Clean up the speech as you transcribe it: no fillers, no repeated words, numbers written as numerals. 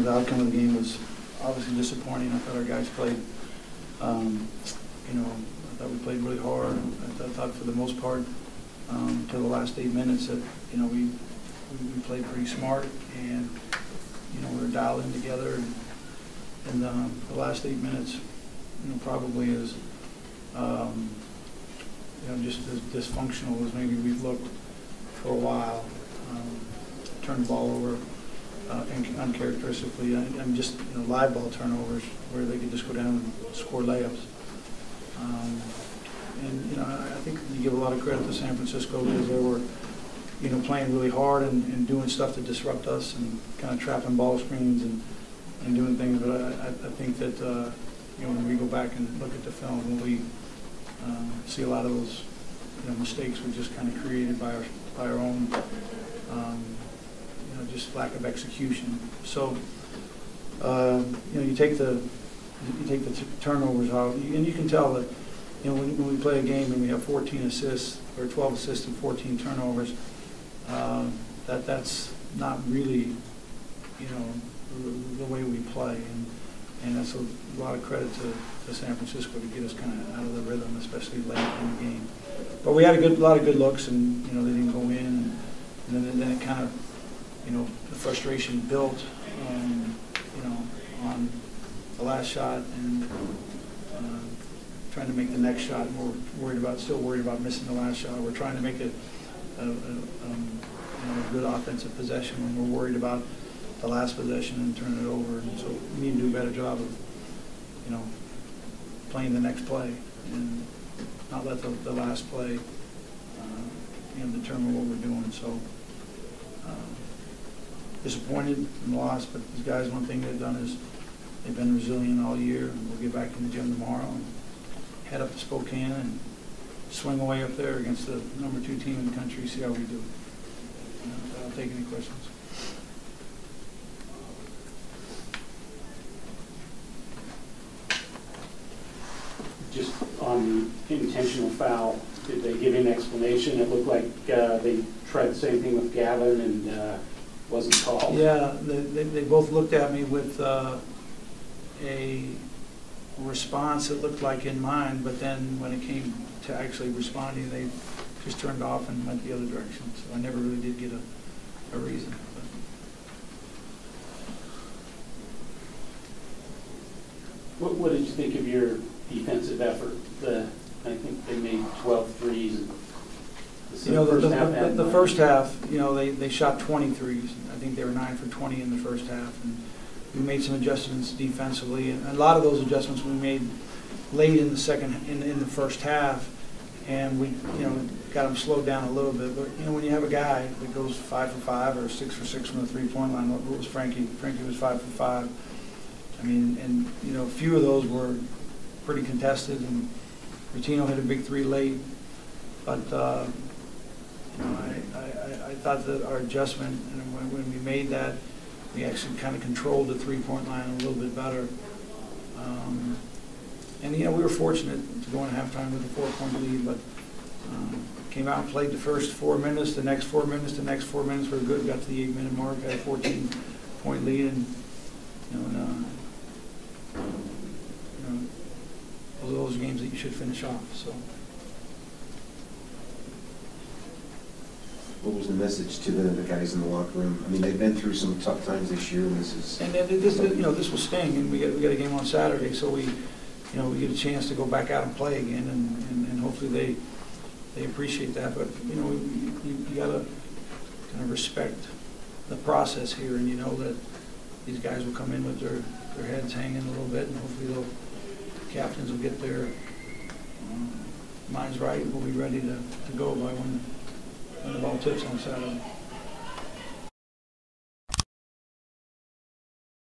the outcome of the game was obviously disappointing. I thought our guys played, I thought we played really hard. I thought for the most part, till the last 8 minutes, that we played pretty smart, and we were dialed in together. And the last 8 minutes, probably is just as dysfunctional as maybe we've looked for a while. Turned the ball over uncharacteristically. I'm just live ball turnovers where they could just go down and score layups. And I think you give a lot of credit to San Francisco because they were playing really hard and doing stuff to disrupt us and kind of trapping ball screens and doing things. But I think that when we go back and look at the film, when we see a lot of those mistakes were just kind of created by our own just lack of execution. So you take the turnovers out, and you can tell that when we play a game and we have 14 assists or 12 assists and 14 turnovers, that's not really the way we play, and that's a lot of credit to San Francisco to get us kind of out of the rhythm, especially late in the game. But we had a lot of good looks, and they didn't go in, and then it kind of the frustration built on the last shot, and trying to make the next shot. And we're still worried about missing the last shot. We're trying to make a good offensive possession when we're worried about the last possession and turning it over. And so we need to do a better job of playing the next play and not let the last play determine what we're doing. So disappointed in the loss, but these guys, one thing they've done is they've been resilient all year, and we'll get back in the gym tomorrow and head up to Spokane and swing away up there against the number 2 team in the country, see how we do. I'll take any questions. Just on the intentional foul, did they give an explanation? It looked like they tried the same thing with Gavin and wasn't called. Yeah, they both looked at me with a response that looked like in mind, but then when it came to actually responding, they just turned off and went the other direction. So I never really did get a reason. What did you think of your defensive effort? I think they made 12 threes. The first half, they shot 20 threes. I think they were 9 for 20 in the first half, and we made some adjustments defensively, and a lot of those adjustments we made late in the first half, and we got them slowed down a little bit. But when you have a guy that goes 5 for 5 or 6 for 6 from the 3-point line, what was Frankie? Frankie was 5 for 5. I mean, and a few of those were pretty contested, and Rutino hit a big 3 late, but I thought that our adjustment, and when we made that, we actually kind of controlled the 3-point line a little bit better. And we were fortunate to go into halftime with a 4-point lead, but came out and played the first 4 minutes, the next 4 minutes, the next 4 minutes were good. Got to the 8-minute mark, had a 14-point lead, and those are games that you should finish off. So. What was the message to the guys in the locker room? I mean, they've been through some tough times this year, and this is. And this will sting, and we got a game on Saturday, so we get a chance to go back out and play again, and hopefully they appreciate that. But you got to kind of respect the process here, and that these guys will come in with their heads hanging a little bit, and hopefully the captains will get their minds right, and we'll be ready to go by when the ball tips on Saturday.